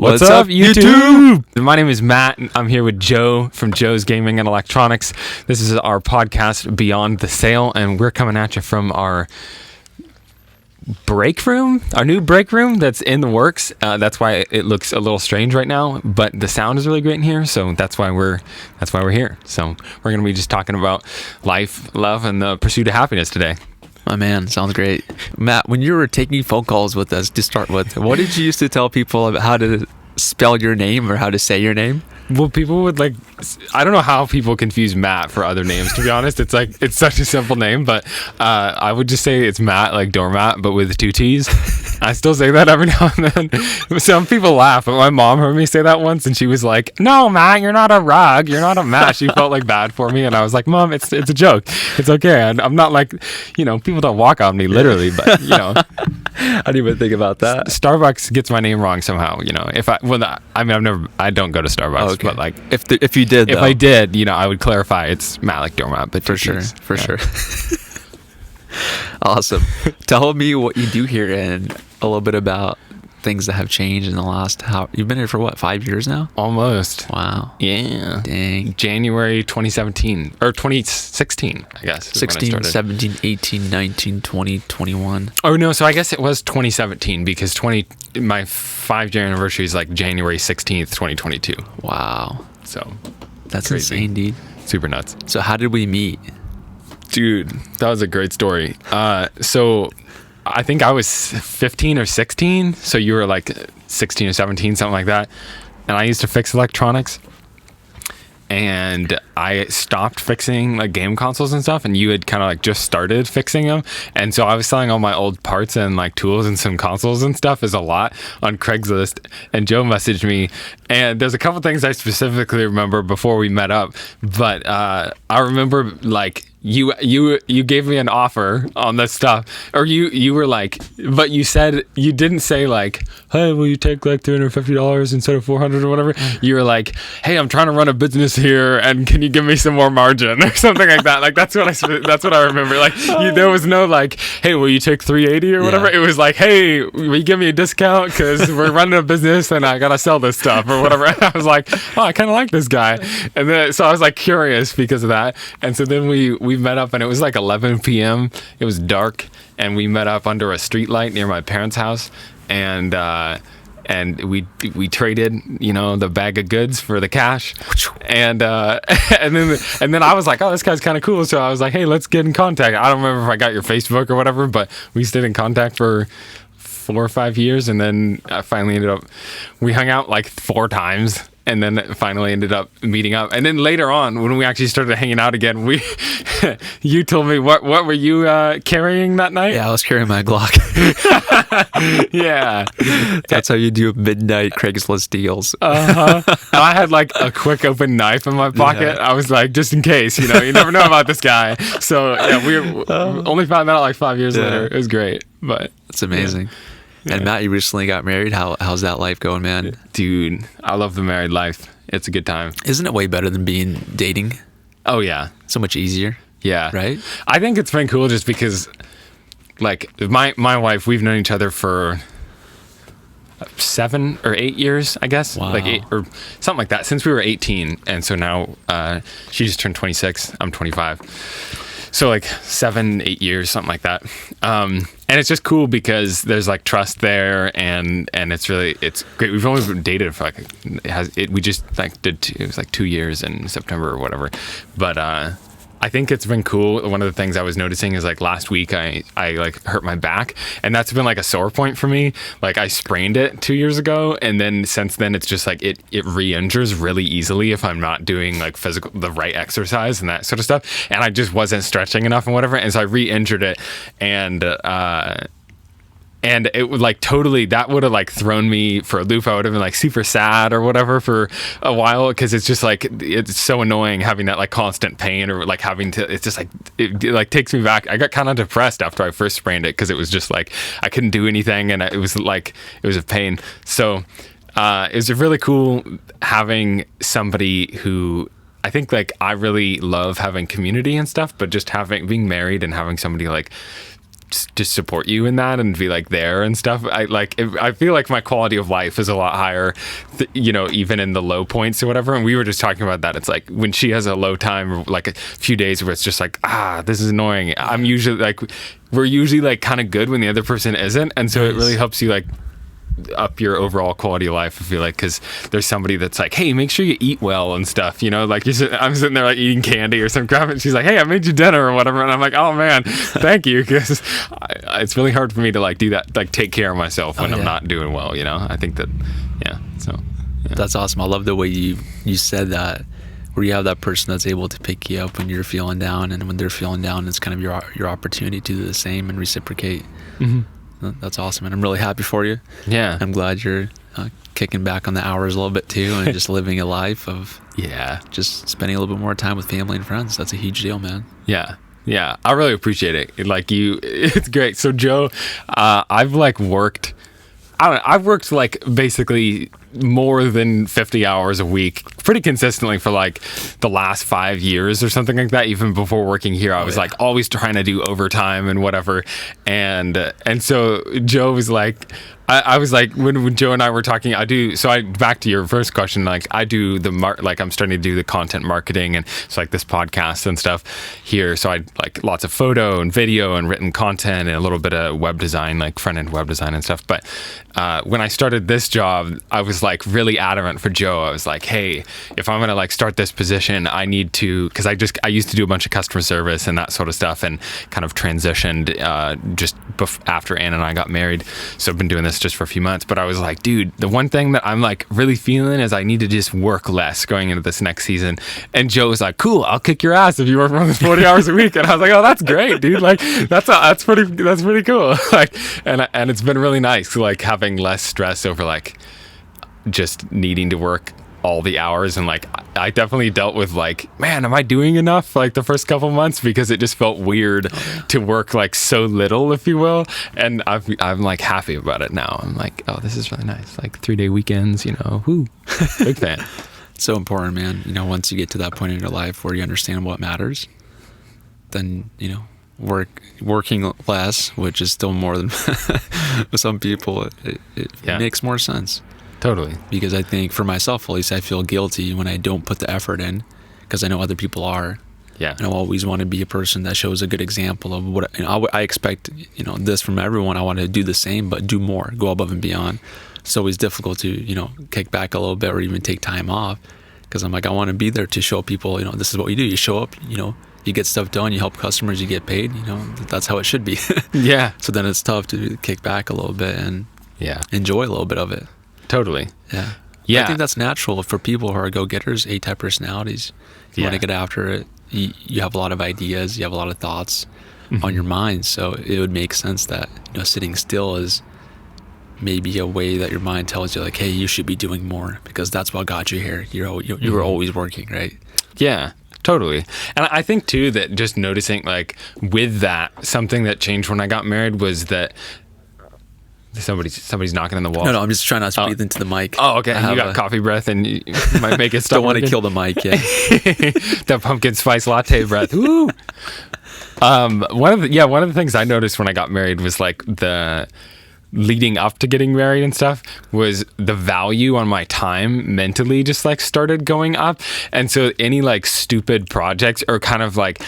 What's up, YouTube? My name is Matt, and I'm here with Joe from Joe's Gaming and Electronics. This is our podcast, Beyond the Sale, and we're coming at you from our break room, our new break room that's in the works. That's why it looks a little strange right now, but the sound is really great in here, so that's why we're here. So we're going to be just talking about life, love, and the pursuit of happiness today. My man, sounds great. Matt, when you were taking phone calls with us to start with, what did you used to tell people about how to spell your name or how to say your name? Well, people would I don't know how people confuse Matt for other names, to be honest. It's such a simple name, but I would just say it's Matt, like doormat, but with two T's. I still say that every now and then. Some people laugh, but my mom heard me say that once, and she was like, "No, Matt, you're not a rug. You're not a Matt." She felt bad for me, and I was like, "Mom, it's a joke. It's okay. I'm not people don't walk on me literally, but I didn't even think about that. Starbucks gets my name wrong somehow. I don't go to Starbucks, okay. But if you did, if I did, I would clarify it's Matt like doormat, but for sure. Awesome. Tell me what you do here and a little bit about things that have changed in the last. You've been here for what, 5 years now? Almost. Wow. Yeah. Dang. January 2017 or 2016, I guess. 16, 17, 18, 19, 20, 21. Oh no, so I guess it was 2017 because my 5-year anniversary is January 16th, 2022. Wow. So that's crazy. Insane, dude. Super nuts. So how did we meet? Dude, that was a great story. So I think I was 15 or 16. So you were 16 or 17, something like that. And I used to fix electronics. And I stopped fixing game consoles and stuff, and you had kind of just started fixing them. And so I was selling all my old parts and tools and some consoles and stuff as a lot on Craigslist. And Joe messaged me, and there's a couple things I specifically remember before we met up. But I remember you gave me an offer on this stuff, or you were but you said, you didn't say hey, will you take $350 instead of $400 or whatever. You were hey, I'm trying to run a business here, and can you give me some more margin or something like that. That's what I remember. There was no hey, will you take $380 or whatever. It was hey, will you give me a discount because we're running a business and I gotta sell this stuff or whatever. And I was oh, I kind of like this guy. And then so I was curious because of that. And so then we met up, and it was 11 p.m. It was dark, and we met up under a street light near my parents' house, and we traded the bag of goods for the cash, and then I was oh, this guy's kind of cool, so I was hey, let's get in contact. I don't remember if I got your Facebook or whatever, but we stayed in contact for 4 or 5 years, and then I finally we hung out 4 times. And then it finally ended up meeting up. And then later on, when we actually started hanging out again, you told me, what were you carrying that night? Yeah, I was carrying my Glock. Yeah. That's how you do midnight Craigslist deals. Uh-huh. And I had a quick open knife in my pocket. Yeah. I was just in case, you never know about this guy. So yeah, we only found out 5 years later. It was great. But that's amazing. Yeah. And Matt, you recently got married. How's that life going, man? Dude, I love the married life. It's a good time. Isn't it way better than dating? Oh, yeah. So much easier. Yeah. Right? I think it's been cool just because, my wife, we've known each other for 7 or 8 years, I guess. Wow. 8 or something like that, since we were 18. And so now she just turned 26. I'm 25. So 7, 8 years, something like that. And it's just cool because there's trust there, and it's great. We've only been dated for we just it was 2 years in September or whatever. But I think it's been cool. One of the things I was noticing is last week I hurt my back, and that's been a sore point for me. I sprained it 2 years ago, and then since then it's just it re-injures really easily if I'm not doing the right exercise and that sort of stuff. And I just wasn't stretching enough and whatever, and so I re-injured it, and it would totally, that would have thrown me for a loop. I would have been super sad or whatever for a while, because it's just it's so annoying having that constant pain, or having to, it's just it takes me back. I got kind of depressed after I first sprained it, because it was just I couldn't do anything, and it was a pain. So it was really cool having somebody who, I think I really love having community and stuff, but just being married and having somebody just support you in that and be like there and stuff. I feel like my quality of life is a lot higher, even in the low points or whatever. And we were just talking about that. It's like when she has a low time, like a few days where it's just like, this is annoying. I'm usually like, we're usually like kind of good when the other person isn't. And so it really helps you like up your overall quality of life, I feel like, because there's somebody that's like, hey, make sure you eat well and stuff, like I'm sitting there like eating candy or some crap, and she's like, hey, I made you dinner or whatever, and I'm like, oh man, thank you, because it's really hard for me to like do that, like take care of myself when I'm not doing well, I think that That's awesome. I love the way you said that, where you have that person that's able to pick you up when you're feeling down, and when they're feeling down, it's kind of your opportunity to do the same and reciprocate. That's awesome, and I'm really happy for you. Yeah, I'm glad you're kicking back on the hours a little bit too, and just living a life of just spending a little bit more time with family and friends. That's a huge deal, man. Yeah, I really appreciate it. It's great. So Joe, I've worked like basically more than 50 hours a week pretty consistently for like the last 5 years or something like that. Even before working here, I was like always trying to do overtime and whatever. And so Joe was like, I was like, when Joe and I were talking, back to your first question, like I do I'm starting to do the content marketing, and it's like this podcast and stuff here. So I like lots of photo and video and written content and a little bit of web design, like front end web design and stuff. But when I started this job, I was like really adamant for Joe. I was like, hey, if I'm going to like start this position, I need to, because I used to do a bunch of customer service and that sort of stuff, and kind of transitioned after Ann and I got married. So I've been doing this just for a few months, but I was like, dude, the one thing that I'm like really feeling is I need to just work less going into this next season. And Joe was like, cool, I'll kick your ass if you work more than 40 hours a week. And I was like, oh, that's great, dude. Like that's pretty cool. Like, and it's been really nice, like having less stress over like just needing to work all the hours. And like I definitely dealt with like, man, am I doing enough like the first couple months, because it just felt weird to work like so little, if you will. And I'm like happy about it now. I'm like, oh, this is really nice, like 3-day weekends, whoo, big fan. It's so important, man. Once you get to that point in your life where you understand what matters, then working less, which is still more than with some people, it makes more sense. Totally. Because I think for myself, at least, I feel guilty when I don't put the effort in, because I know other people are. Yeah. And I always want to be a person that shows a good example of what I expect, this from everyone. I want to do the same, but do more, go above and beyond. It's always difficult to, kick back a little bit or even take time off, because I'm like, I want to be there to show people, this is what we do. You show up, you get stuff done, you help customers, you get paid, that's how it should be. Yeah. So then it's tough to kick back a little bit and enjoy a little bit of it. Totally. Yeah. Yeah. I think that's natural for people who are go-getters, A-type personalities. You want to get after it. You have a lot of ideas. You have a lot of thoughts on your mind. So it would make sense that, sitting still is maybe a way that your mind tells you like, hey, you should be doing more, because that's what got you here. You were always working, right? Yeah. Totally. And I think too that just noticing like with that, something that changed when I got married was that somebody's knocking on the wall. No, I'm just trying not to breathe into the mic. Oh, okay. You got coffee breath and you might make it stop. Don't want to kill the mic, yeah. The pumpkin spice latte breath. Woo! One of the things I noticed when I got married was like the leading up to getting married and stuff was the value on my time mentally just like started going up. And so any like stupid projects or kind of like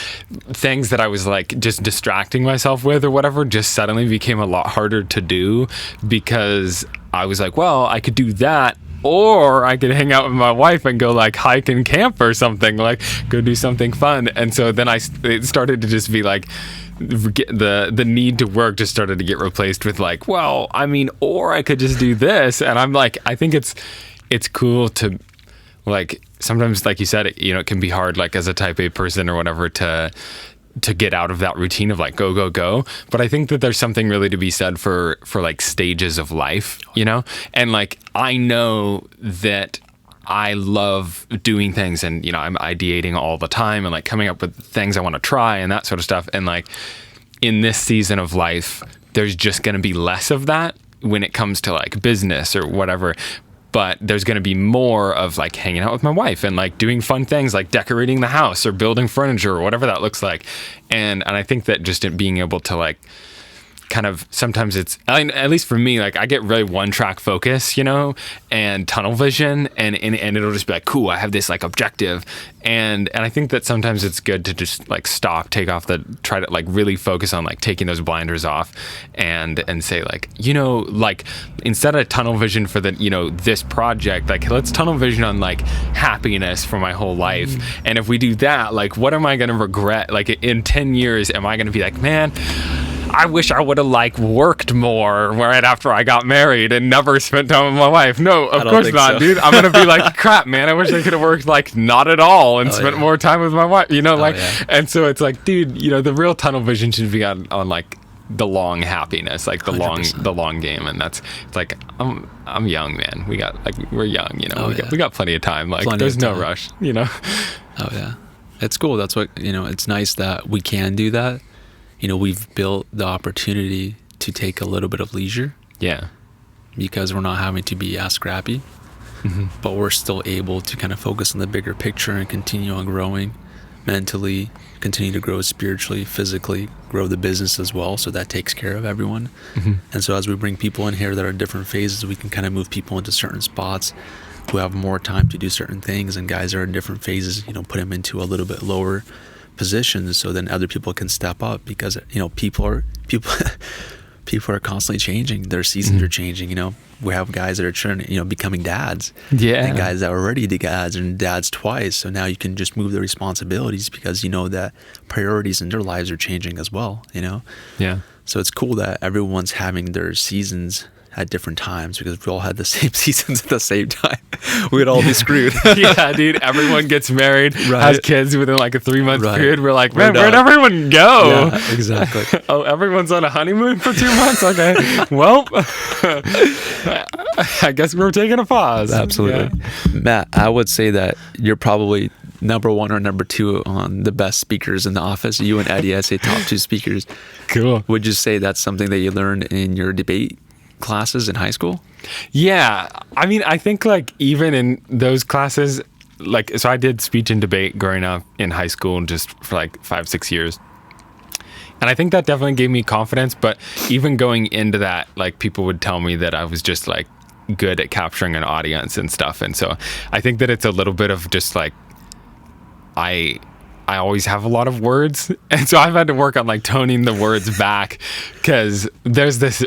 things that I was like just distracting myself with or whatever just suddenly became a lot harder to do, because I was like, well, I could do that, or I could hang out with my wife and go like hike and camp or something, like go do something fun. And so then it started to just be like the need to work just started to get replaced with like, well, I mean, or I could just do this. And I'm like, I think it's cool to like, sometimes like you said, it can be hard like as a type A person or whatever to get out of that routine of like go. But I think that there's something really to be said for like stages of life, and like I know that I love doing things, and I'm ideating all the time and like coming up with things I want to try and that sort of stuff. And like in this season of life, there's just going to be less of that when it comes to like business or whatever. But there's going to be more of like hanging out with my wife and like doing fun things like decorating the house or building furniture or whatever that looks like. And I think that just being able to like kind of sometimes at least for me, like I get really one track focus, you know, and tunnel vision, and it'll just be like, cool, I have this like objective, and I think that sometimes it's good to just like stop, try to like really focus on like taking those blinders off, and say like, you know, like instead of tunnel vision for the, you know, this project, like let's tunnel vision on like happiness for my whole life. And if we do that, like what am I going to regret? Like in 10 years, am I going to be like, man, I wish I would have like worked more right after I got married and never spent time with my wife? No, of course not, dude. I'm going to be like, crap, man, I wish I could have worked like not at all and spent more time with my wife, you know, like, and so it's like, dude, you know, the real tunnel vision should be on like the long happiness, like the 100%. long game. And it's like, I'm young, man. We're young, you know, we got plenty of time. Like there's no rush, you know? Oh yeah. It's cool. That's what, you know, it's nice that we can do that. You know, we've built the opportunity to take a little bit of leisure. Yeah. Because we're not having to be as scrappy, but we're still able to kind of focus on the bigger picture and continue on growing mentally, continue to grow spiritually, physically, grow the business as well. So that takes care of everyone. And so as we bring people in here that are in different phases, we can kind of move people into certain spots who have more time to do certain things, and guys that are in different phases, you know, put them into a little bit lower positions so then other people can step up, because, you know, people are constantly changing. Their seasons are changing. You know, we have guys that are becoming dads, and guys that are already dads and dads twice. So now you can just move the responsibilities because you know that priorities in their lives are changing as well, you know? Yeah. So it's cool that everyone's having their seasons at different times, because if we all had the same seasons at the same time, we'd all be screwed. Yeah, dude. Everyone gets married, has kids within like a 3-month period. We're like, man, where'd done. everyone go? Yeah, exactly. Oh, everyone's on a honeymoon for 2 months? Okay. Well, I guess we're taking a pause. Absolutely. Yeah. Matt, I would say that you're probably number 1 or number 2 on the best speakers in the office. You and Eddie, I say top 2 speakers. Cool. Would you say that's something that you learned in your debate classes in high school? Yeah. I mean, I think like even in those classes, like, so I did speech and debate growing up in high school just for like 5-6 years. And I think that definitely gave me confidence. But even going into that, like people would tell me that I was just like good at capturing an audience and stuff. And so I think that it's a little bit of just like, I always have a lot of words, and so I've had to work on like toning the words back, because there's this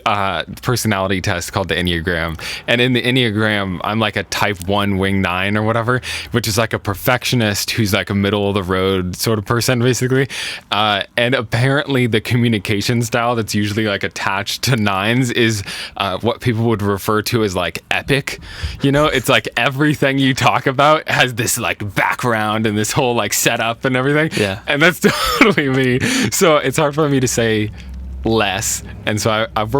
personality test called the Enneagram, and in the Enneagram I'm like a type 1 wing 9 or whatever, which is like a perfectionist who's like a middle of the road sort of person basically, and apparently the communication style that's usually like attached to 9s is what people would refer to as like epic. You know, it's like everything you talk about has this like background and this whole like setup and everything. Yeah. And that's totally me. So it's hard for me to say less. And so I've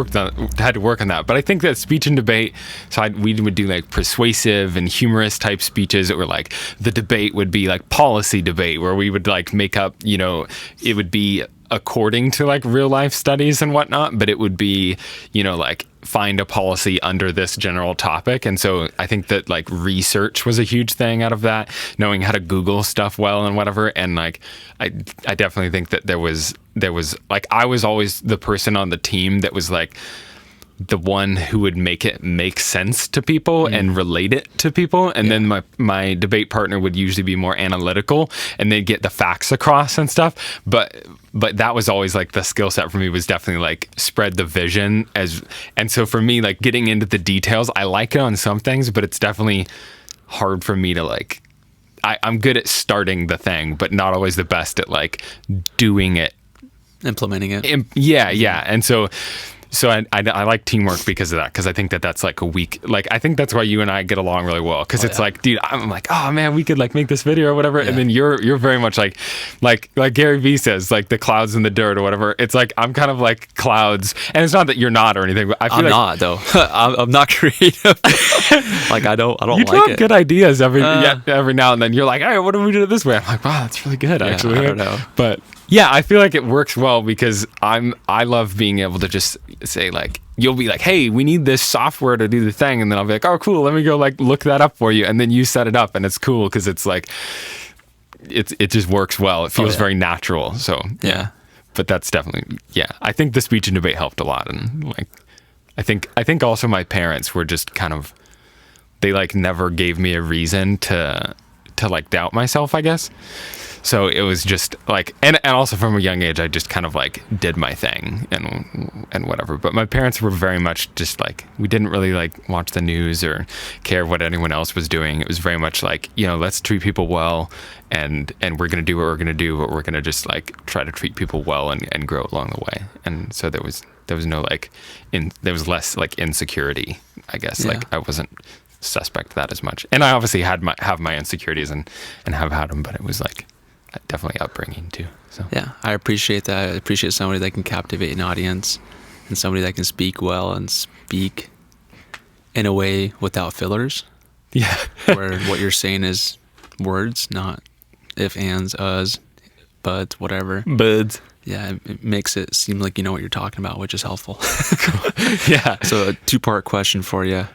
had to work on that. But I think that speech and debate, so we would do like persuasive and humorous type speeches, or like the debate would be like policy debate, where we would like make up, you know, it would be according to like real life studies and whatnot, but it would be, you know, like find a policy under this general topic. And so I think that like research was a huge thing out of that, knowing how to Google stuff well and whatever. And like I definitely think that there was like, I was always the person on the team that was like the one who would make it make sense to people and relate it to people. And then my debate partner would usually be more analytical, and they'd get the facts across and stuff. But that was always like the skill set for me, was definitely like spread the vision and so for me, like getting into the details, I like it on some things, but it's definitely hard for me to like, I'm good at starting the thing, but not always the best at like doing it. Implementing it. Yeah. And so I like teamwork because of that, because I think that that's like a weak, like I think that's why you and I get along really well, because it's like, dude, I'm like, oh man, we could like make this video or whatever, and then you're very much like Gary Vee says, like the clouds in the dirt or whatever. It's like I'm kind of like clouds, and it's not that you're not or anything, but I feel I'm not though. I'm not creative. Like I don't you like it. Good ideas every now and then. You're like, all right, what do we do it this way? I'm like, wow, that's really good actually. I don't know, but yeah, I feel like it works well, because I love being able to just say like, you'll be like, hey, we need this software to do the thing, and then I'll be like, oh cool, let me go like look that up for you, and then you set it up, and it's cool because it's like it just works well. It feels very natural. So yeah. but that's definitely, yeah. I think the speech and debate helped a lot. And like, I think also my parents were just kind of, they like never gave me a reason to like doubt myself, I guess. So it was just like, and also from a young age, I just kind of like did my thing and whatever. But my parents were very much just like, we didn't really like watch the news or care what anyone else was doing. It was very much like, you know, let's treat people well, and we're going to do what we're going to do, but we're going to just like try to treat people well and grow along the way. And so there was no like, there was less like insecurity, I guess. Yeah. Like I wasn't suspect of that as much. And I obviously have my insecurities and have had them, but it was like, definitely upbringing too. So Yeah, I appreciate that. I appreciate somebody that can captivate an audience and somebody that can speak well and speak in a way without fillers. Yeah. Where what you're saying is words, not if, ands, us, buts, whatever. Buds. Yeah, it makes it seem like you know what you're talking about, which is helpful. Yeah. So a 2-part question for you.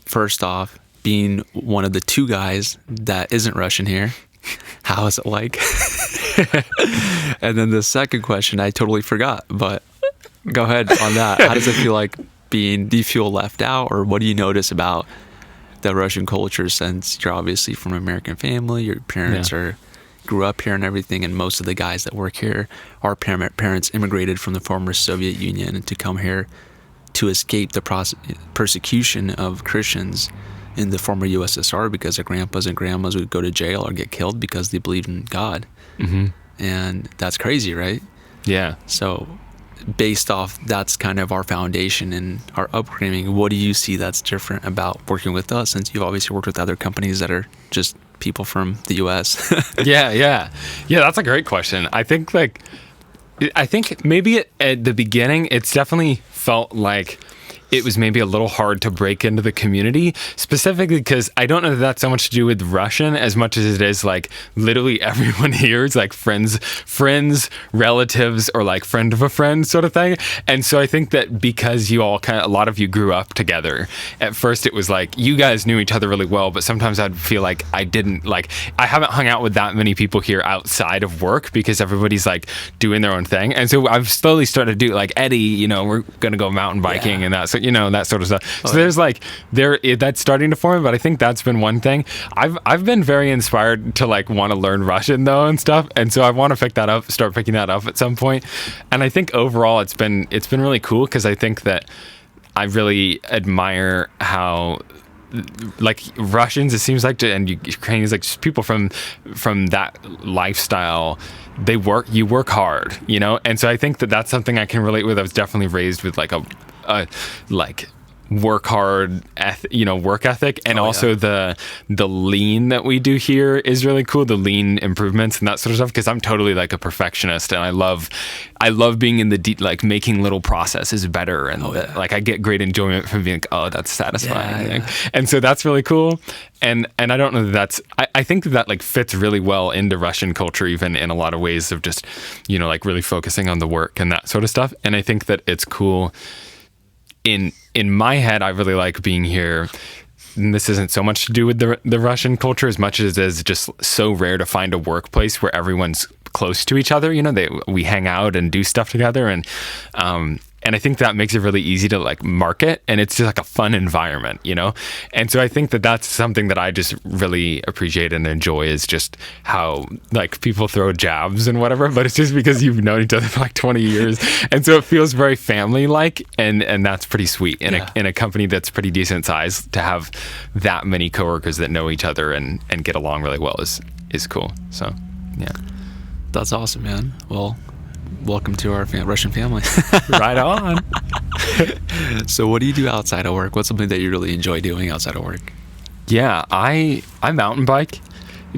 First off, being one of the 2 guys that isn't Russian here, how is it like? And then the second question, I totally forgot, but go ahead on that. How does it feel like do you feel left out, or what do you notice about the Russian culture, since you're obviously from an American family, your parents grew up here and everything, and most of the guys that work here, our parents immigrated from the former Soviet Union to come here to escape the persecution of Christians in the former USSR, because their grandpas and grandmas would go to jail or get killed because they believed in God. Mm-hmm. And that's crazy, right? Yeah. So based off, that's kind of our foundation and our upbringing. What do you see that's different about working with us, since you've obviously worked with other companies that are just people from the US? Yeah, that's a great question. I think maybe at the beginning, it's definitely felt like it was maybe a little hard to break into the community, specifically because I don't know that that's so much to do with Russian as much as it is like literally everyone here is like friends, relatives, or like friend of a friend sort of thing. And so I think that because you all a lot of you grew up together, at first it was like you guys knew each other really well, but sometimes I'd feel like I haven't hung out with that many people here outside of work because everybody's like doing their own thing. And so I've slowly started to do like Eddie, you know, we're going to go mountain biking and that. So, you know, that sort of stuff. So there's like, that's starting to form, but I think that's been one thing. I've been very inspired to like want to learn Russian though and stuff. And so I want to start picking that up at some point. And I think overall it's been really cool because I think that I really admire how like Russians, it seems like, and Ukrainians, like just people from that lifestyle, you work hard, you know? And so I think that that's something I can relate with. I was definitely raised with like a work hard work ethic, and also the lean that we do here is really cool, the lean improvements and that sort of stuff, because I'm totally like a perfectionist and I love being in the like making little processes better, and like I get great enjoyment from being like, oh, that's satisfying. And so that's really cool, and I don't know that that's I think that like fits really well into Russian culture, even in a lot of ways of just, you know, like really focusing on the work and that sort of stuff. And I think that it's cool. In my head, I really like being here. And this isn't so much to do with the Russian culture as much as it is just so rare to find a workplace where everyone's close to each other. You know, we hang out and do stuff together, and I think that makes it really easy to like market, and it's just like a fun environment, you know? And so I think that that's something that I just really appreciate and enjoy, is just how like people throw jabs and whatever, but it's just because you've known each other for like 20 years. And so it feels very family-like, and that's pretty sweet in a company that's pretty decent size. To have that many coworkers that know each other and get along really well is cool. So, yeah. That's awesome, man. Well, welcome to our Russian family. Right on. So what do you do outside of work? What's something that you really enjoy doing outside of work? Yeah, I mountain bike.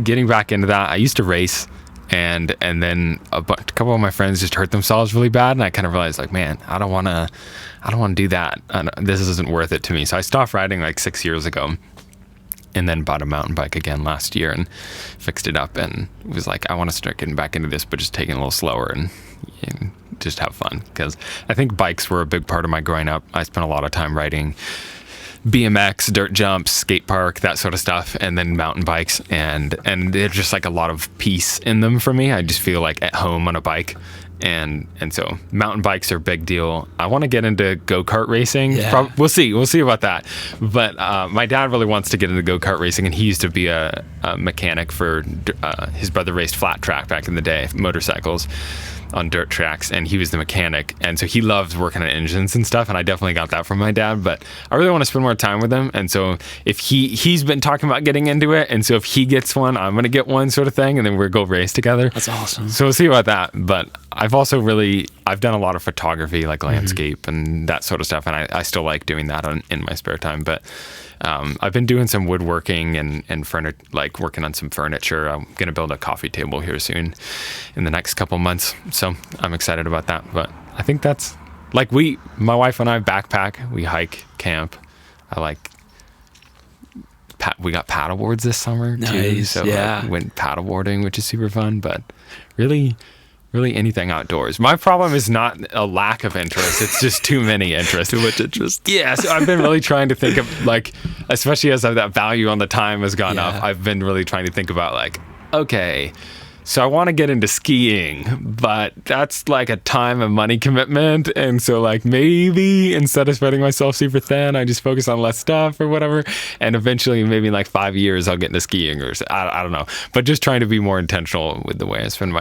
Getting back into that. I used to race, and then a couple of my friends just hurt themselves really bad, and I kind of realized like, man, I don't want to do that. This isn't worth it to me. So I stopped riding like 6 years ago, and then bought a mountain bike again last year and fixed it up, and was like, I want to start getting back into this, but just taking it a little slower and just have fun, because I think bikes were a big part of my growing up. I spent a lot of time riding BMX, dirt jumps, skate park, that sort of stuff, and then mountain bikes, and there's just like a lot of peace in them for me. I just feel like at home on a bike. And so mountain bikes are a big deal. I want to get into go-kart racing. Yeah. We'll see about that. But my dad really wants to get into go-kart racing, and he used to be a mechanic for his brother raced flat track back in the day, motorcycles on dirt tracks, and he was the mechanic, and so he loves working on engines and stuff, and I definitely got that from my dad. But I really want to spend more time with him, and so if he's been talking about getting into it, and so if he gets one, I'm gonna get one, sort of thing, and then we'll go race together. That's awesome. So we'll see about that. But I've done a lot of photography, like landscape and that sort of stuff, and I still like doing that in my spare time. But I've been doing some woodworking and furniture, like working on some furniture. I'm going to build a coffee table here soon in the next couple months. So I'm excited about that. But I think that's like my wife and I backpack, we hike, camp. We got paddleboards this summer too. So yeah. I went paddleboarding, which is super fun, but really anything outdoors. My problem is not a lack of interest. It's just too many interests. Too much interest. Yeah. So I've been really trying to think of, like, especially as that value on the time has gone up, I've been really trying to think about, like, okay, so I want to get into skiing, but that's like a time and money commitment. And so, like, maybe instead of spreading myself super thin, I just focus on less stuff or whatever. And eventually, maybe in like 5 years, I'll get into skiing, or I don't know. But just trying to be more intentional with the way I spend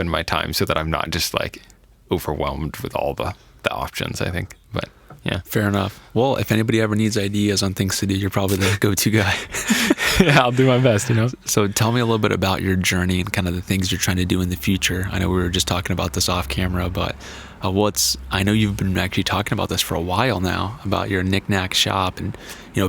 my time, so that I'm not just like overwhelmed with all the options, I think. But yeah. Fair enough. Well, if anybody ever needs ideas on things to do, you're probably the go-to guy. Yeah, I'll do my best, So tell me a little bit about your journey and kind of the things you're trying to do in the future. I know we were just talking about this off camera, but I know you've been actually talking about this for a while now, about your knick-knack shop and,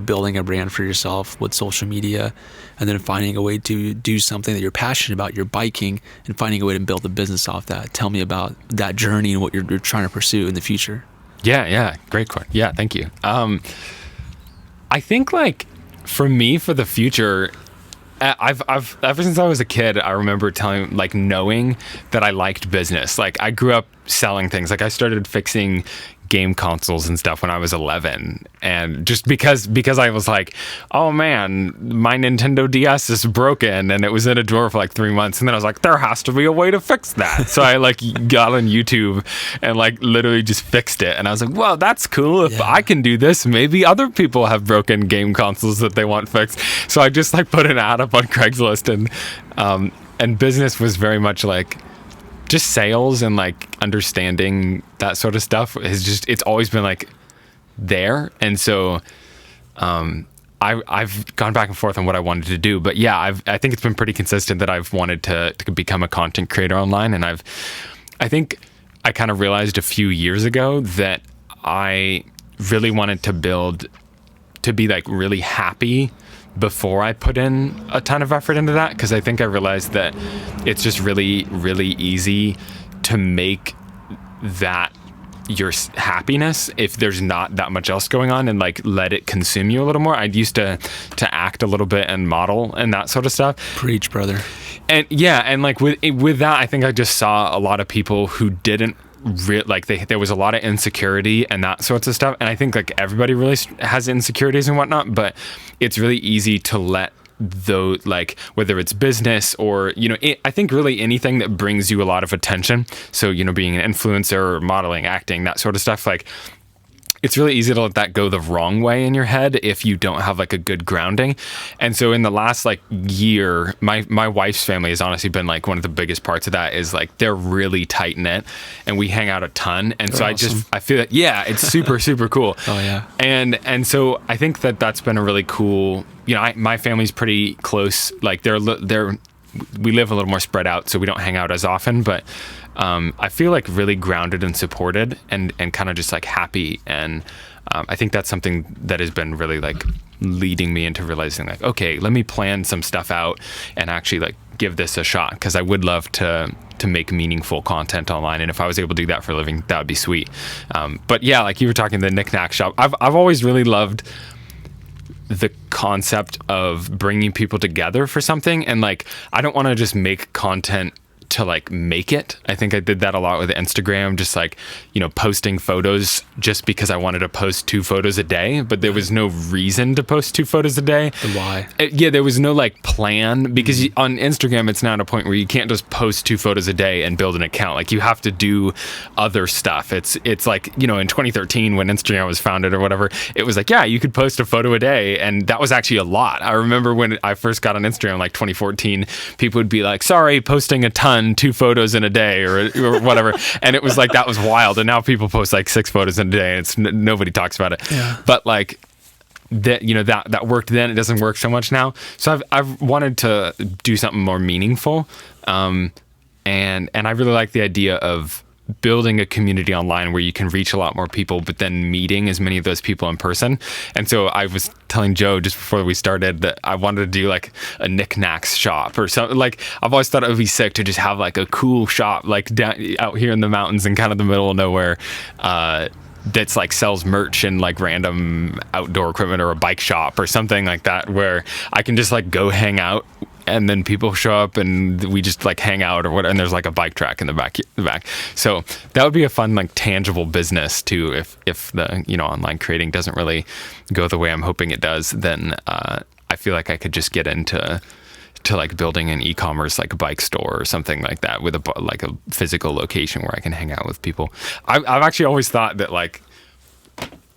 building a brand for yourself with social media, and then finding a way to do something that you're passionate about, your biking, and finding a way to build a business off that. Tell me about that journey and what you're trying to pursue in the future. Yeah. Great question. Yeah, thank you. I think, like, for me, for the future, I've ever since I was a kid, I remember knowing that I liked business. Like, I grew up selling things. Like, I started fixing game consoles and stuff when I was 11, and just because I was like, oh man, my Nintendo DS is broken, and it was in a drawer for like 3 months, and then I was like, there has to be a way to fix that. So I got on YouTube and literally just fixed it, and I was like, well, that's cool. If I can do this, maybe other people have broken game consoles that they want fixed. So I just put an ad up on Craigslist, and business was very much like just sales and understanding that sort of stuff it's always been there. And so I've gone back and forth on what I wanted to do, but yeah, I think it's been pretty consistent that I've wanted to become a content creator online. And I think I kind of realized a few years ago that I really wanted to be really happy before I put in a ton of effort into that, because I think I realized that it's just really, really easy to make that your happiness if there's not that much else going on, and let it consume you a little more. I used to act a little bit and model and that sort of stuff. Preach, brother. And yeah, and with that, I think I just saw a lot of people who didn't there was a lot of insecurity and that sorts of stuff. And I think everybody really has insecurities and whatnot, but it's really easy to let those, whether it's business or, I think really anything that brings you a lot of attention. So, being an influencer or modeling, acting, that sort of stuff, it's really easy to let that go the wrong way in your head if you don't have a good grounding. And so in the last year, my wife's family has honestly been one of the biggest parts of that. Is they're really tight knit and we hang out a ton. And they're awesome. I feel that, yeah, it's super, super cool. Oh yeah. And so I think that's been a really cool, my family's pretty close. We live a little more spread out, so we don't hang out as often, but I feel really grounded and supported and kind of just happy. And I think that's something that has been really leading me into realizing okay, let me plan some stuff out and actually give this a shot, because I would love to make meaningful content online. And if I was able to do that for a living, that would be sweet. But yeah, you were talking the knick-knack shop. I've always really loved the concept of bringing people together for something. And I don't want to just make content to like make it. I think I did that a lot with Instagram, just like, posting photos just because I wanted to post 2 photos a day, but there was no reason to post 2 photos a day. And why? There was no like plan, because on Instagram, it's now at a point where you can't just post 2 photos a day and build an account. Like you have to do other stuff. It's like, in 2013 when Instagram was founded or whatever, it was like, you could post a photo a day. And that was actually a lot. I remember when I first got on Instagram, like 2014, people would be like, sorry, posting a ton, 2 photos in a day or whatever. And it was like, that was wild. And now people post like 6 photos in a day, and it's nobody talks about it. Yeah. But like that worked then, it doesn't work so much now. So I've wanted to do something more meaningful. And I really like the idea of building a community online where you can reach a lot more people, but then meeting as many of those people in person. And so I was telling Joe just before we started that I wanted to do like a knickknacks shop or something. Like I've always thought it would be sick to just have like a cool shop like down out here in the mountains in kind of the middle of nowhere, that's like sells merch and like random outdoor equipment, or a bike shop or something like that, where I can just like go hang out, and then people show up and we just like hang out or whatever, and there's like a bike track in the back. So that would be a fun like tangible business too. If the online creating doesn't really go the way I'm hoping it does, then I feel like I could just get into like building an e-commerce like a bike store or something like that with a physical location where I can hang out with people. I've actually always thought that like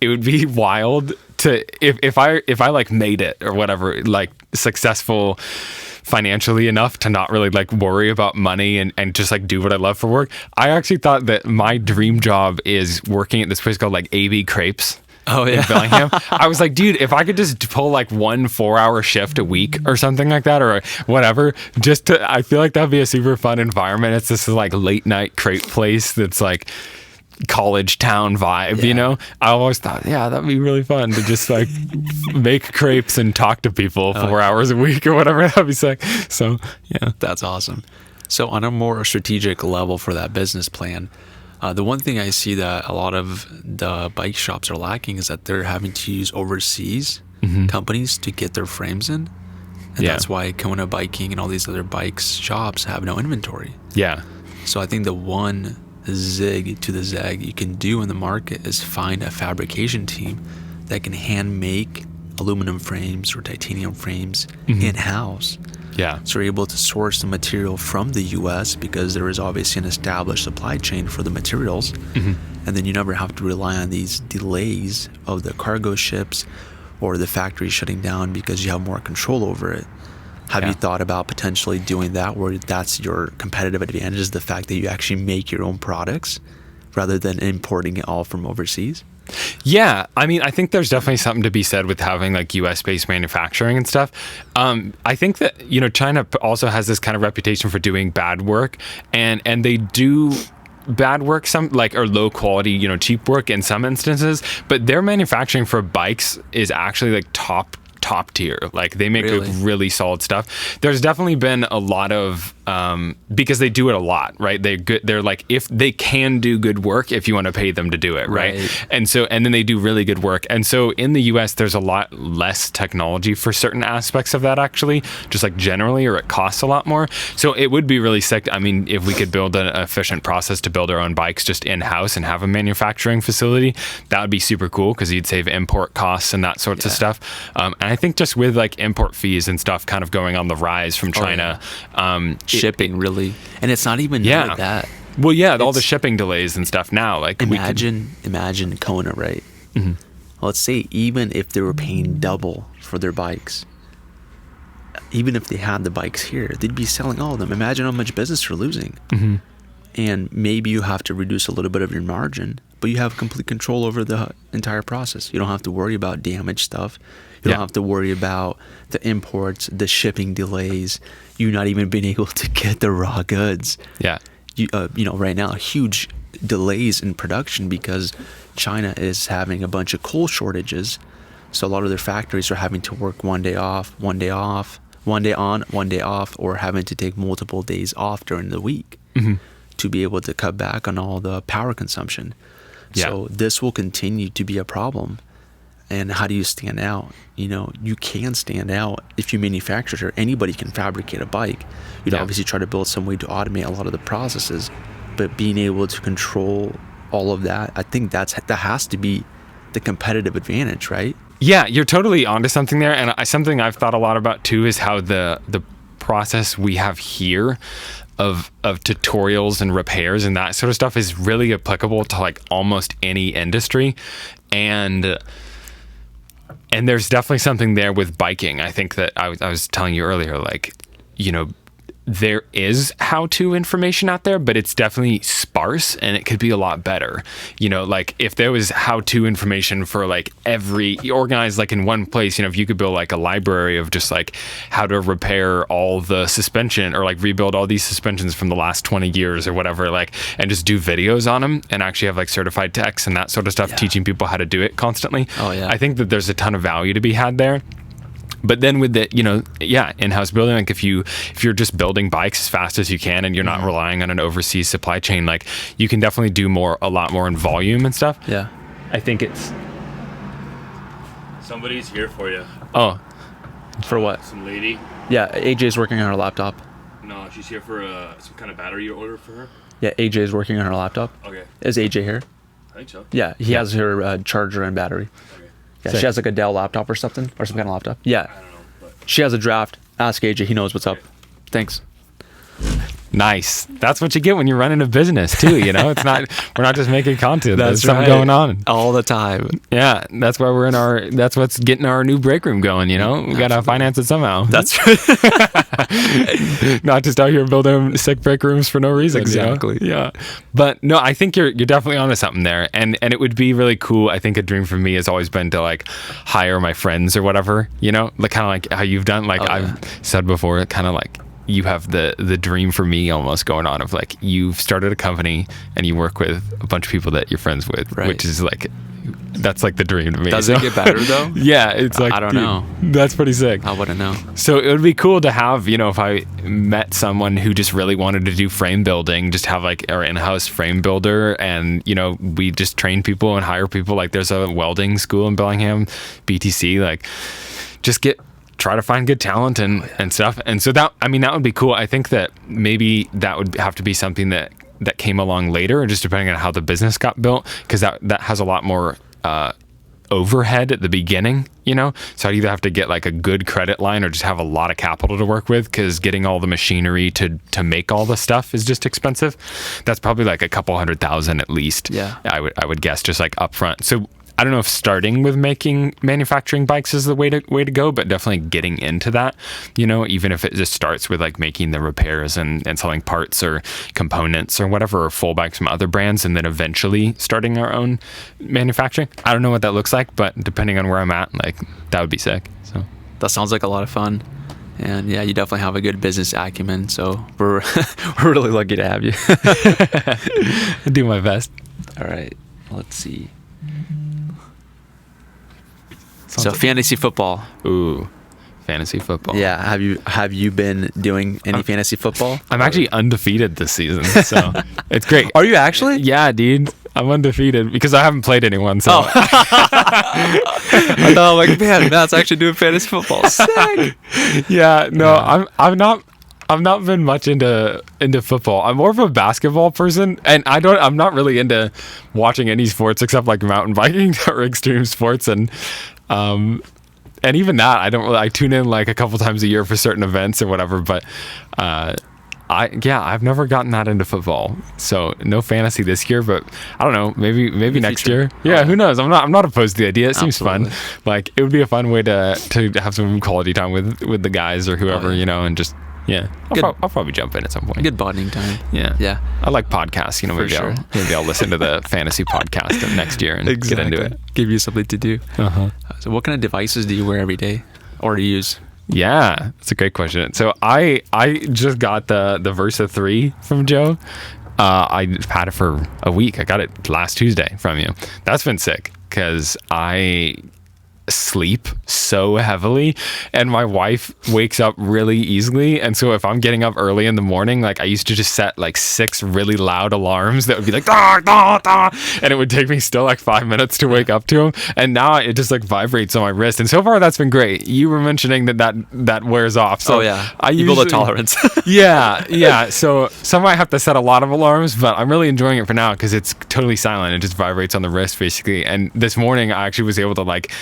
it would be wild to if I like made it or whatever, like successful financially enough to not really like worry about money and just like do what I love for work. I actually thought that my dream job is working at this place called like AB Crepes. Oh yeah, in Bellingham. I was like, dude, if I could just pull like 1 4-hour shift a week or something like that, or whatever, I feel like that'd be a super fun environment. It's this like late night crepe place that's like college town vibe, I always thought, that'd be really fun to just like make crepes and talk to people 4 hours a week or whatever. That'd be sick. So yeah, that's awesome. So on a more strategic level for that business plan, the one thing I see that a lot of the bike shops are lacking is that they're having to use overseas companies to get their frames in. And that's why Kona Biking and all these other bikes shops have no inventory. Yeah. So I think the one zig to the zag you can do in the market is find a fabrication team that can hand make aluminum frames or titanium frames in-house. Yeah. So you're able to source the material from the US because there is obviously an established supply chain for the materials. And then you never have to rely on these delays of the cargo ships or the factory shutting down because you have more control over it. Have you thought about potentially doing that, where that's your competitive advantage, is the fact that you actually make your own products rather than importing it all from overseas? Yeah, I mean, I think there's definitely something to be said with having like US-based manufacturing and stuff. I think that, China also has this kind of reputation for doing bad work, and they do bad work, some like, or low quality, cheap work in some instances, but their manufacturing for bikes is actually like top tier. Like they make really solid stuff. There's definitely been a lot of because they do it a lot, right? They're like, if they can do good work if you want to pay them to do it, right? And then they do really good work. And so in the US there's a lot less technology for certain aspects of that, actually, just like generally, or it costs a lot more. So it would be really sick. I mean, if we could build an efficient process to build our own bikes just in-house and have a manufacturing facility, that would be super cool, because you'd save import costs and that sorts of stuff. And I think just with like import fees and stuff kind of going on the rise from China, shipping really, and it's not even that. Well, all the shipping delays and stuff now. Like imagine Kona, right? Let's say even if they were paying double for their bikes, even if they had the bikes here, they'd be selling all of them. Imagine how much business you're losing. And maybe you have to reduce a little bit of your margin, but you have complete control over the entire process. You don't have to worry about damaged stuff. You don't have to worry about the imports, the shipping delays, you not even being able to get the raw goods. Right now, huge delays in production because China is having a bunch of coal shortages. So a lot of their factories are having to work 1 day off, 1 day off, 1 day on, 1 day off, or having to take multiple days off during the week to be able to cut back on all the power consumption. So this will continue to be a problem And how do you stand out? You can stand out if you manufacture. Anybody can fabricate a bike. You'd obviously try to build some way to automate a lot of the processes, but being able to control all of that, I think that has to be the competitive advantage, right? Yeah, you're totally onto something there. And something I've thought a lot about too is how the process we have here of tutorials and repairs and that sort of stuff is really applicable to like almost any industry. And there's definitely something there with biking. I think that I was telling you earlier, like, there is how-to information out there, but it's definitely sparse and it could be a lot better. Like if there was how-to information for like organized like in one place, if you could build like a library of just like how to repair all the suspension or like rebuild all these suspensions from the last 20 years or whatever, like, and just do videos on them and actually have like certified techs and that sort of stuff, teaching people how to do it constantly. Oh yeah. I think that there's a ton of value to be had there. But then with the, in-house building, like if you're just building bikes as fast as you can and you're not relying on an overseas supply chain, like you can definitely do a lot more in volume and stuff. Yeah. I think it's... Somebody's here for you. Oh. For what? Some lady. Yeah, AJ's working on her laptop. No, she's here for some kind of battery you order for her. Yeah, AJ's working on her laptop. Okay. Is AJ here? I think so. Yeah, he has her charger and battery. Okay. Yeah, Sick. she has like a Dell laptop or something, or some kind of laptop. Yeah. I don't know, but She has a draft. Ask AJ. He knows what's up. Okay. Thanks. Nice. That's what you get when you're running a business too, It's not, we're not just making content. There's something right. going on. All the time. Yeah. That's why that's what's getting our new break room going, We got to finance it somehow. That's right. Not just out here building sick break rooms for no reason. Exactly. Yeah. But no, I think you're definitely onto something there. And it would be really cool. I think a dream for me has always been to like hire my friends or whatever, like kind of like how you've done. Like I've said before, kind of like you have the dream for me almost going on of like you've started a company and you work with a bunch of people that you're friends with, which is like, that's like the dream to me. Does it get better though? Yeah, it's like, I don't know. That's pretty sick. I wouldn't know. So it would be cool to have, if I met someone who just really wanted to do frame building, just have like our in-house frame builder and, we just train people and hire people. Like there's a welding school in Bellingham, BTC, like just try to find good talent and stuff. And so that would be cool. I think that maybe that would have to be something that came along later, just depending on how the business got built, because that has a lot more overhead at the beginning, So I'd either have to get like a good credit line or just have a lot of capital to work with, because getting all the machinery to make all the stuff is just expensive. That's probably like a couple $100,000 at least. Yeah. I would guess, just like upfront. So I don't know if starting with manufacturing bikes is the way to go, but definitely getting into that, even if it just starts with like making the repairs and selling parts or components or whatever, or full bikes from other brands, and then eventually starting our own manufacturing. I don't know what that looks like, but depending on where I'm at, like that would be sick. So That sounds like a lot of fun. And yeah, you definitely have a good business acumen. So we're really lucky to have you. I do my best. All right. Let's see. So fantasy football. Ooh, fantasy football. Yeah. Have you been doing any fantasy football? I'm actually undefeated this season, so it's great. Are you actually? Yeah, dude. I'm undefeated because I haven't played anyone. So I thought, like, man, Matt's actually doing fantasy football. Sick. Yeah. No, I'm not. I've not been much into football. I'm more of a basketball person, and I'm not really into watching any sports except like mountain biking or extreme sports, and even that I tune in like a couple times a year for certain events or whatever, but I've never gotten that into football. So no fantasy this year, but I don't know, maybe next year. Yeah, who knows? I'm not opposed to the idea. It seems fun. Like it would be a fun way to have some quality time with the guys or whoever, and just I'll probably jump in at some point. Good bonding time. Yeah. I like podcasts, maybe I'll listen to the fantasy podcast next year and get into it. Give you something to do. Uh-huh. So what kind of devices do you wear every day or use? Yeah, that's a great question. So I just got the Versa 3 from Joe. I've had it for a week. I got it last Tuesday from you. That's been sick because I sleep so heavily, and my wife wakes up really easily. And so if I'm getting up early in the morning, like I used to just set like 6 really loud alarms that would be like "dah, dah, dah," and it would take me still like 5 minutes to wake up to them. And now it just like vibrates on my wrist, and so far that's been great. You were mentioning that wears off. So you build a tolerance. yeah. So some might have to set a lot of alarms, but I'm really enjoying it for now because it's totally silent. It just vibrates on the wrist basically. And this morning I actually was able to like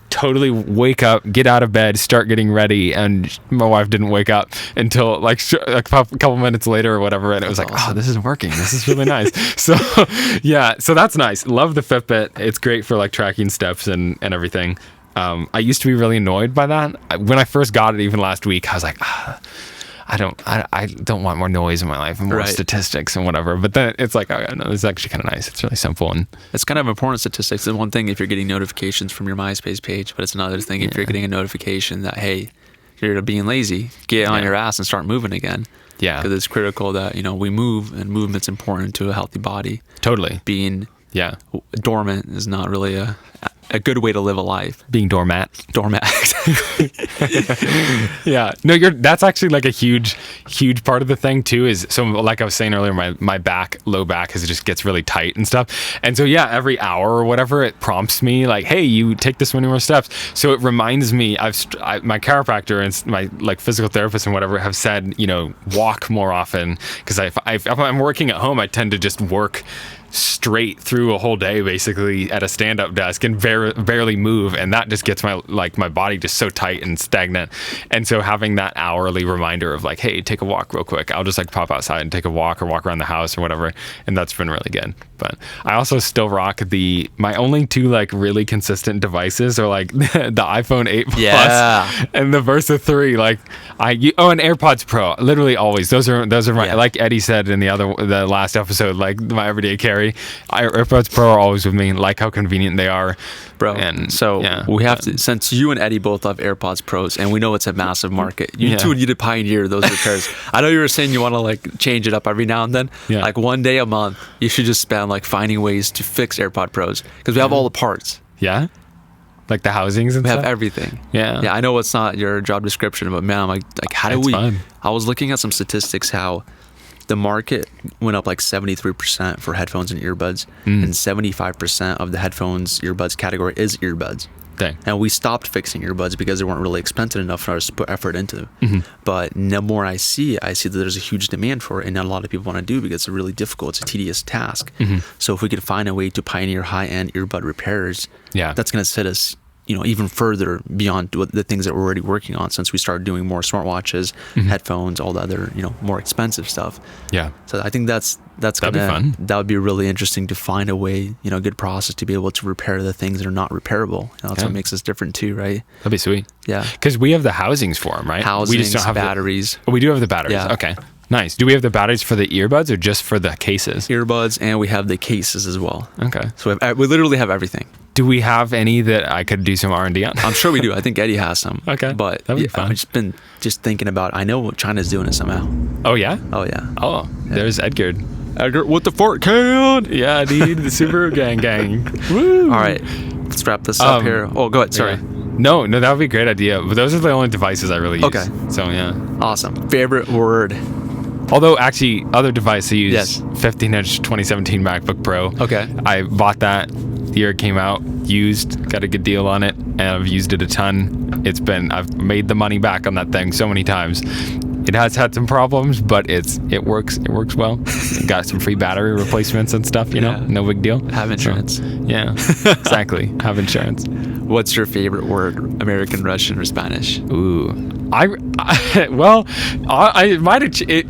totally wake up, get out of bed, start getting ready, and my wife didn't wake up until like a couple minutes later or whatever, and it was like, oh, this is working, this is really nice. So so that's nice. Love the Fitbit. It's great for like tracking steps and everything. I used to be really annoyed by that when I first got it. Even last week I was like, I don't want more noise in my life and more statistics and whatever. But then it's like, oh no, this is actually kind of nice. It's really simple, and it's kind of important statistics. It's one thing if you're getting notifications from your MySpace page, but it's another thing if you're getting a notification that, hey, you're being lazy, get on your ass and start moving again. Yeah, because it's critical that we move, and movement's important to a healthy body. Totally. Being dormant is not really a good way to live a life. Being doormat. Yeah. No, that's actually like a huge part of the thing too, is so like I was saying earlier, my low back just gets really tight and stuff. And so every hour or whatever, it prompts me like, hey, you take this many more steps. So it reminds me, my chiropractor and my like physical therapist and whatever have said, walk more often, because if I'm working at home, I tend to just work straight through a whole day basically at a stand-up desk and barely move, and that just gets my body just so tight and stagnant. And so having that hourly reminder of like, hey, take a walk real quick, I'll just like pop outside and take a walk or walk around the house or whatever, and that's been really good. But I also still rock my only 2 like really consistent devices are like the iPhone 8 Plus and the Versa 3. Like and AirPods Pro, literally always. Those are my, like Eddie said in the last episode, like my everyday carry. AirPods Pro are always with me. Like how convenient they are, bro. And so we have to, since you and Eddie both love AirPods Pros, and we know it's a massive market, you two need to pioneer those repairs. I know you were saying you want to like change it up every now and then. Like one day a month you should just spend like finding ways to fix AirPod Pros, because we have all the parts. Like the housings and we stuff? have everything. I know it's not your job description, but man, I'm like how do fun. I was looking at some statistics how the market went up like 73% for headphones and earbuds, and 75% of the headphones earbuds category is earbuds. Dang. And we stopped fixing earbuds because they weren't really expensive enough for us to put effort into them. But the more I see that there's a huge demand for it, and not a lot of people want to do, because it's really difficult. It's a tedious task. So if we could find a way to pioneer high-end earbud repairs, that's going to set us even further beyond the things that we're already working on, since we started doing more smartwatches, headphones, all the other, more expensive stuff. So I think that'd be fun. That would be really interesting to find a way, a good process to be able to repair the things that are not repairable. That's what makes us different too, right? That'd be sweet. Because we have the housings for them, right? Housings, we just don't have batteries. We do have the batteries. Okay. Nice. Do we have the batteries for the earbuds or just for the cases? Earbuds, and we have the cases as well. Okay. So we literally have everything. Do we have any that I could do some R&D on? I'm sure we do. I think Eddie has some. Okay. But that'd be fun. I've just been thinking about, I know China's doing it somehow. Oh, yeah? Oh, yeah. Oh, there's Edgar with the fort can. Yeah, dude. The super gang. Woo. All right. Let's wrap this up here. Oh, go ahead. Sorry. Yeah. No, that would be a great idea. But those are the only devices I really use. Okay. So, yeah. Awesome. Favorite word? Although, actually, other device I use, 15-inch 2017 MacBook Pro. Okay. I bought that the year it came out, got a good deal on it, and I've used it a ton. I've made the money back on that thing so many times. It has had some problems, but it works well. Got some free battery replacements and stuff, no big deal. Have insurance. So, yeah, exactly. Have insurance. What's your favorite word? American, Russian, or Spanish? Ooh.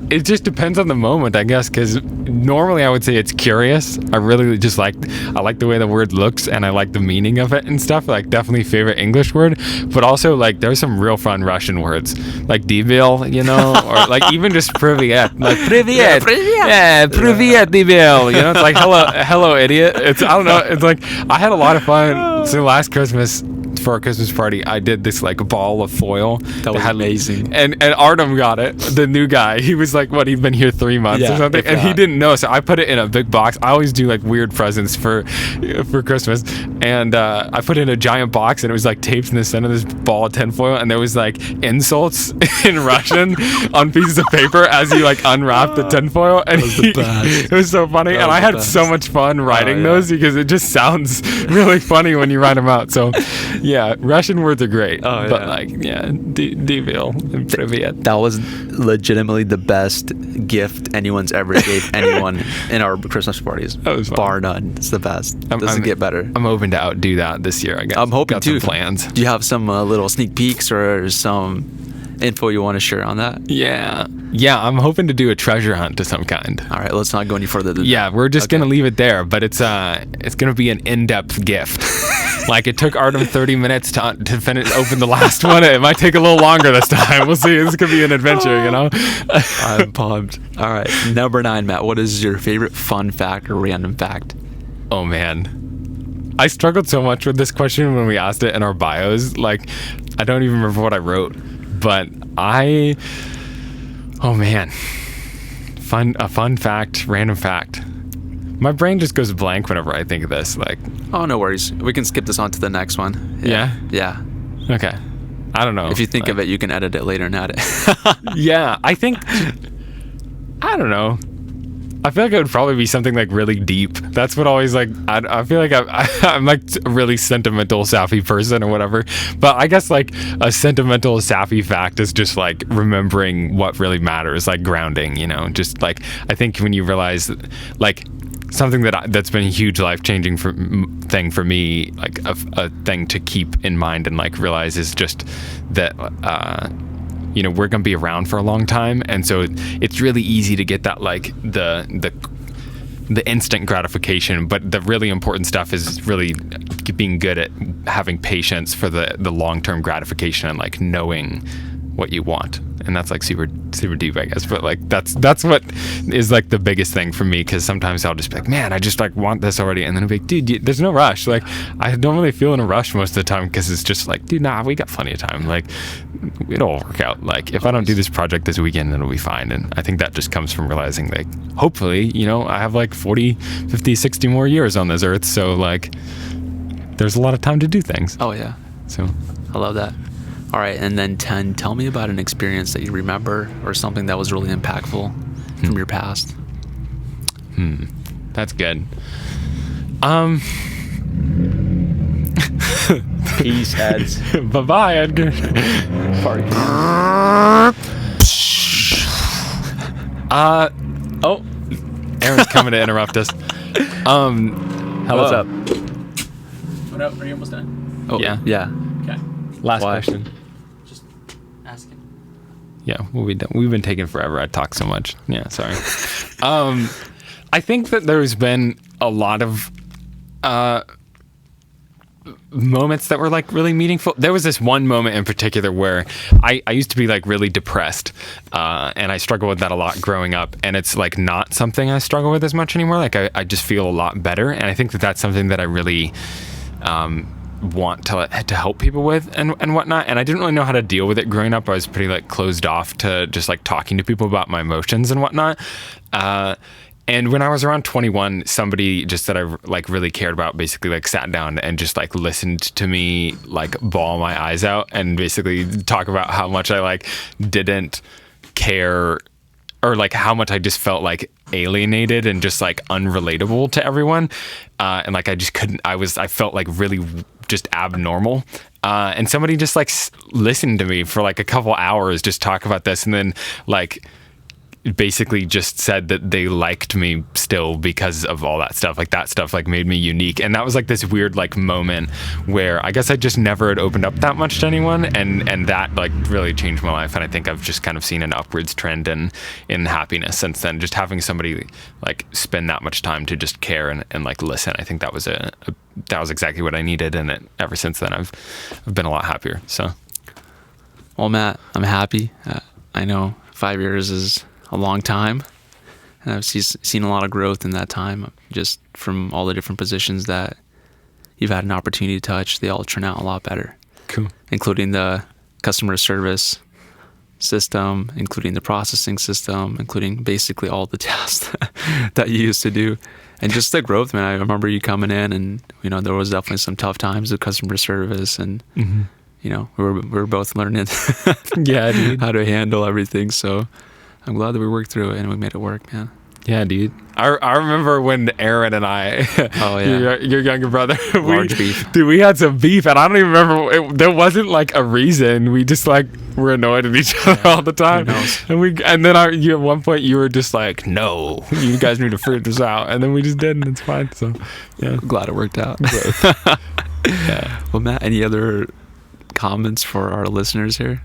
It just depends on the moment, I guess, because normally I would say it's curious. I really just like the way the word looks, and I like the meaning of it and stuff. Like, definitely favorite English word, but also like there's some real fun Russian words, like debil, or like even just privyet, like privyet, privyet debil. It's like hello idiot. I don't know. It's like I had a lot of fun. So last Christmas, for our Christmas party, I did this like ball of foil. That was amazing. And Artem got it, the new guy. He was like, what, he'd been here 3 months or something, and he didn't know. So I put it in a big box. I always do like weird presents for Christmas, and I put it in a giant box, and it was like taped in the center of this ball of tinfoil, and there was like insults in Russian on pieces of paper as he like unwrapped the tinfoil, and it was so funny. And I had so much fun writing those because it just sounds really funny when you write them out. So yeah, Russian words are great, but like devil and privyet. That was legitimately the best gift anyone's ever gave anyone in our Christmas parties. That was fun. Bar none. It's the best. Doesn't get better. I'm hoping to outdo that this year. I'm hoping got too. Some plans. Do you have some little sneak peeks or some info you want to share on that? Yeah, I'm hoping to do a treasure hunt of some kind. All right, let's not go any further than that. We're just gonna leave it there, but it's gonna be an in-depth gift. Like, it took Artem 30 minutes to open the last one. It might take a little longer this time. We'll see. This could be an adventure, you know? I'm pumped. All right, number 9, Matt. What is your favorite fun fact or random fact? Oh man, I struggled so much with this question when we asked it in our bios. Like, I don't even remember what I wrote, but oh man, a fun fact, random fact. My brain just goes blank whenever I think of this. Like, oh, no worries. We can skip this on to the next one. Yeah? Okay. I don't know. If you think of it, you can edit it later and add it. Yeah, I don't know. I feel like it would probably be something like really deep. That's what always like, I feel like I'm like a really sentimental, sappy person or whatever. But I guess like a sentimental, sappy fact is just like remembering what really matters, like grounding, you know, just like, I think when you realize like something that's been a huge life-changing thing for me, like a thing to keep in mind and like realize is just that, you know, we're gonna be around for a long time, and so it's really easy to get that like the instant gratification, but the really important stuff is really being good at having patience for the long-term gratification and like knowing what you want. And that's like super deep, I guess, but like that's what is like the biggest thing for me, because sometimes I'll just be like, man, I just like want this already, and then I'll be like, dude, there's no rush. Like, I don't really feel in a rush most of the time, because it's just like, dude, nah, we got plenty of time. Like, it'll work out. Like, if I don't do this project this weekend, it'll be fine. And I think that just comes from realizing, like, hopefully, you know, I have like 40, 50, 60 more years on this earth, so like there's a lot of time to do things. Oh yeah. So I love that. All right, and then 10, tell me about an experience that you remember or something that was really impactful from your past. That's good. Peace, heads. Bye-bye, Edgar. Oh, Aaron's coming to interrupt us. Hello. What's up? What up? Are you almost done? Oh, Yeah. Yeah. Okay. Last Why? question. Just asking. Yeah, we'll be done. We've been taking forever. I talk so much. Yeah, sorry. I think that there's been a lot of moments that were like really meaningful. There was this one moment in particular where I used to be like really depressed, and I struggled with that a lot growing up, and it's like not something I struggle with as much anymore. Like I just feel a lot better, and I think that that's something that I really want to help people with and whatnot. And I didn't really know how to deal with it growing up. I was pretty like closed off to just like talking to people about my emotions and whatnot. And when I was around 21, somebody just that I like really cared about basically like sat down and just like listened to me like bawl my eyes out and basically talk about how much I like didn't care, or like how much I just felt like alienated and just like unrelatable to everyone. And like I just couldn't, I felt like really just abnormal. And somebody just like listened to me for like a couple hours just talk about this, and then like basically just said that they liked me still because of all that stuff. Like that stuff like made me unique. And that was like this weird like moment where I guess I just never had opened up that much to anyone, and that like really changed my life. And I think I've just kind of seen an upwards trend in happiness since then. Just having somebody like spend that much time to just care and like listen. I think that was that was exactly what I needed, and ever since then I've been a lot happier. So Well, Matt, I'm happy. I know 5 years is a long time, and I've seen a lot of growth in that time, just from all the different positions that you've had an opportunity to touch, they all turn out a lot better. Cool. Including the customer service system, including the processing system, including basically all the tasks that you used to do. And just the growth, man. I remember you coming in and, there was definitely some tough times with customer service and, we were both learning Yeah, dude. how to handle everything. So I'm glad that we worked through it and we made it work, man. Yeah, dude. I remember when Aaron and I, Oh, yeah. your younger brother, Large beef. Dude, we had some beef, and I don't even remember. There wasn't like a reason. We just like were annoyed at each other all the time. And then at one point you were just like, "No, you guys need to figure this out," and then we just did, and it's fine. So, yeah, Glad it worked out. yeah. Well, Matt, any other comments for our listeners here?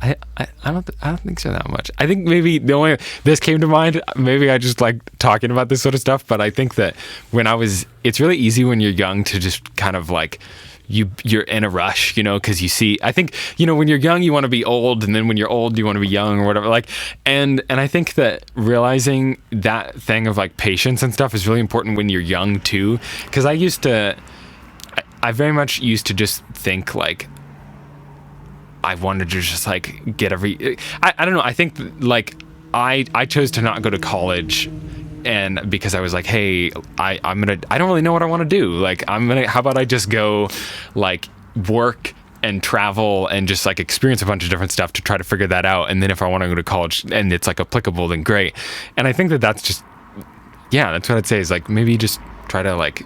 I don't think so that much. I think maybe this came to mind. Maybe I just like talking about this sort of stuff, but I think that it's really easy when you're young to just kind of like you're in a rush, because you see. I think when you're young you want to be old, and then when you're old you want to be young or whatever. Like, and I think that realizing that thing of like patience and stuff is really important when you're young too. Because I very much used to just think like, I wanted to just like get I don't know. I think like I chose to not go to college, and because I was like, hey, I don't really know what I want to do. Like, how about I just go like work and travel and just like experience a bunch of different stuff to try to figure that out. And then if I want to go to college and it's like applicable, then great. And I think that's just, yeah, that's what I'd say is like, maybe just try to like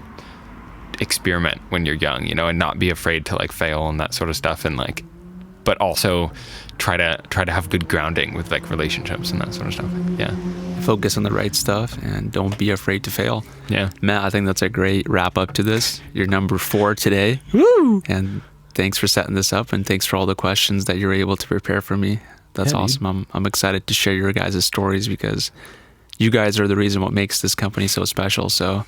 experiment when you're young, and not be afraid to like fail and that sort of stuff. And like, but also try to have good grounding with like relationships and that sort of stuff. Yeah. Focus on the right stuff and don't be afraid to fail. Yeah. Matt, I think that's a great wrap up to this. You're number 4 today. Woo! And thanks for setting this up, and thanks for all the questions that you're able to prepare for me. That's awesome. I'm excited to share your guys' stories, because you guys are the reason what makes this company so special. So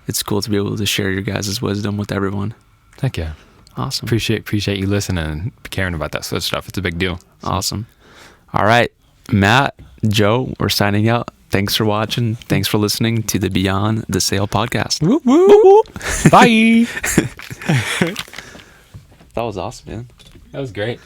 it's cool to be able to share your guys' wisdom with everyone. Heck yeah. Awesome. Appreciate you listening and caring about that sort of stuff. It's a big deal. So. Awesome. All right, Matt, Joe, we're signing out. Thanks for watching. Thanks for listening to the Beyond the Sale podcast. Woo, woo. Woo, woo. Bye. That was awesome, man. That was great.